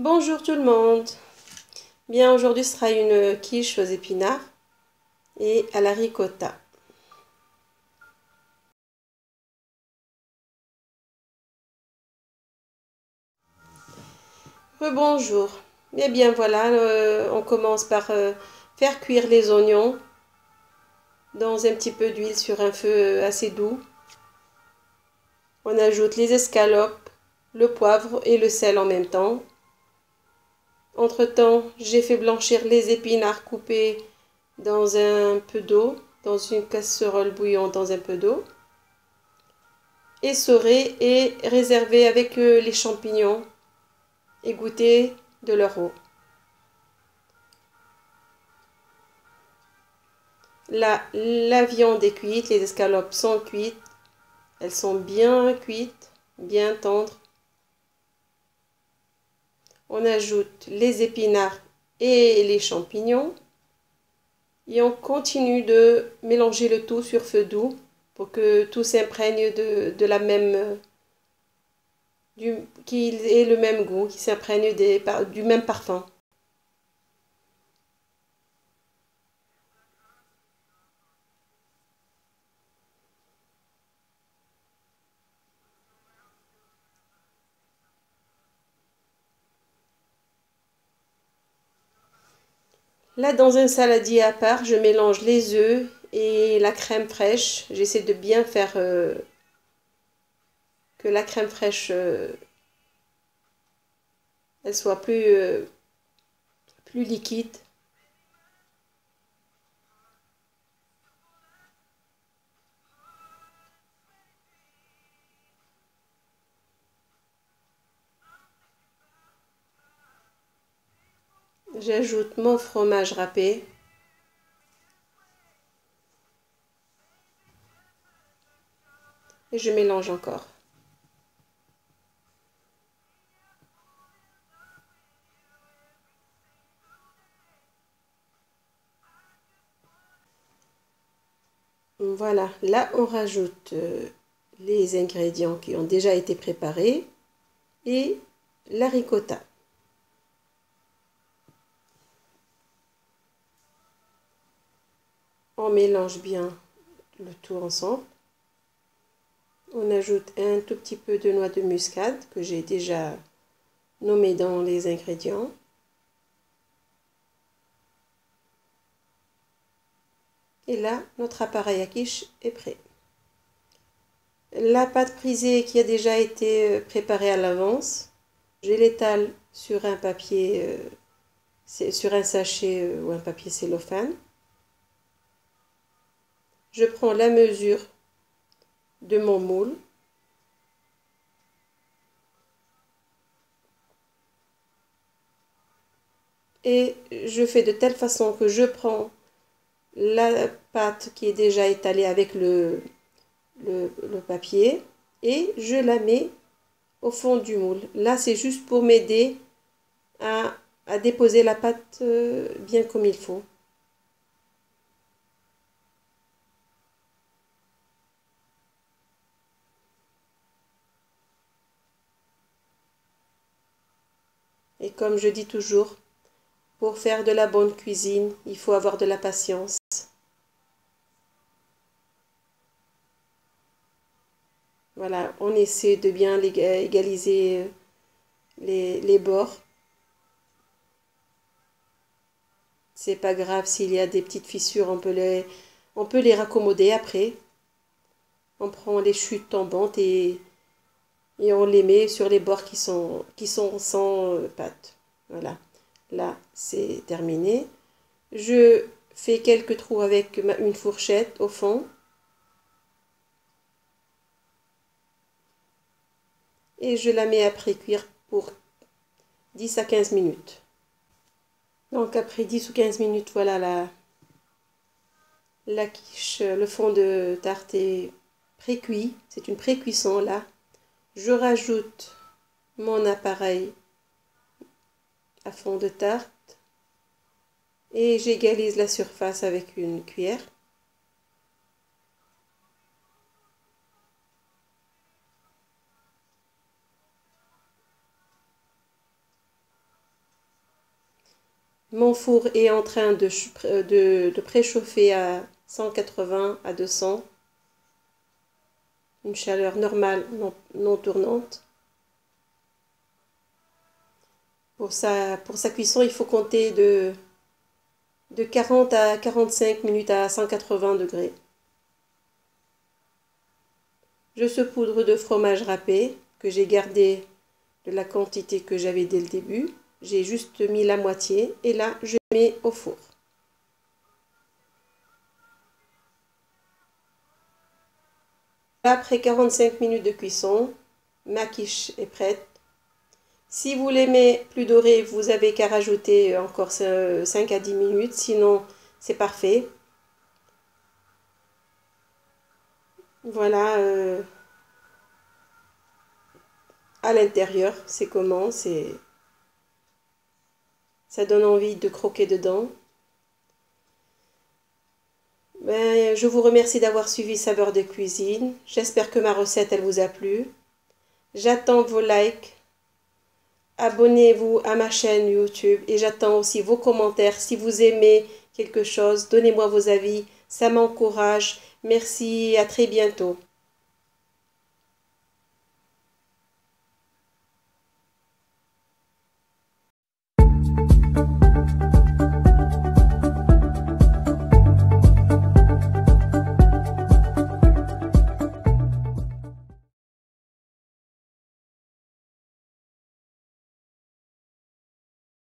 Bonjour tout le monde. Bien, aujourd'hui ce sera une quiche aux épinards et à la ricotta. Rebonjour. Eh bien voilà, on commence par faire cuire les oignons dans un petit peu d'huile sur un feu assez doux. On ajoute les escalopes, le poivre et le sel en même temps. Entre-temps, j'ai fait blanchir les épinards coupés dans un peu d'eau, dans une casserole bouillante dans un peu d'eau. Essorer et réserver avec les champignons et goûter de leur eau. La viande est cuite, les escalopes sont cuites, elles sont bien cuites, bien tendres. On ajoute les épinards et les champignons et on continue de mélanger le tout sur feu doux pour que tout s'imprègne de la même qu'il ait le même goût, qu'il s'imprègne du même parfum. Là, dans un saladier à part, je mélange les œufs et la crème fraîche. J'essaie de bien faire que la crème fraîche elle soit plus liquide. J'ajoute mon fromage râpé. Et je mélange encore. Voilà, là on rajoute les ingrédients qui ont déjà été préparés et la ricotta. On mélange bien le tout ensemble. On ajoute un tout petit peu de noix de muscade que j'ai déjà nommé dans les ingrédients. Et là, notre appareil à quiche est prêt. La pâte brisée qui a déjà été préparée à l'avance, je l'étale sur un papier, sur un sachet ou un papier cellophane. Je prends la mesure de mon moule. Et je fais de telle façon que je prends la pâte qui est déjà étalée avec le papier et je la mets au fond du moule. Là, c'est juste pour m'aider à déposer la pâte bien comme il faut. Et comme je dis toujours, pour faire de la bonne cuisine, il faut avoir de la patience. Voilà, on essaie de bien égaliser les bords. C'est pas grave s'il y a des petites fissures, on peut les raccommoder après. On prend les chutes tombantes et on les met sur les bords qui sont sans pâte. Voilà, là c'est terminé. Je fais quelques trous avec une fourchette au fond. Et je la mets à pré-cuire pour 10 à 15 minutes. Donc après 10 ou 15 minutes, voilà la quiche, le fond de tarte est pré-cuit. C'est une pré-cuisson là. Je rajoute mon appareil à fond de tarte et j'égalise la surface avec une cuillère. Mon four est en train de préchauffer à 180 à 200. Une chaleur normale, non tournante. Pour sa cuisson, il faut compter de 40 à 45 minutes à 180 degrés. Je saupoudre de fromage râpé que j'ai gardé de la quantité que j'avais dès le début. J'ai juste mis la moitié et là, je mets au four. Après 45 minutes de cuisson, ma quiche est prête. Si vous l'aimez plus doré, vous avez qu'à rajouter encore 5 à 10 minutes, sinon c'est parfait. Voilà, à l'intérieur, c'est comment, ça donne envie de croquer dedans. Ben, je vous remercie d'avoir suivi Saveurs de cuisine. J'espère que ma recette, elle vous a plu. J'attends vos likes. Abonnez-vous à ma chaîne YouTube et j'attends aussi vos commentaires. Si vous aimez quelque chose, donnez-moi vos avis. Ça m'encourage. Merci, à très bientôt.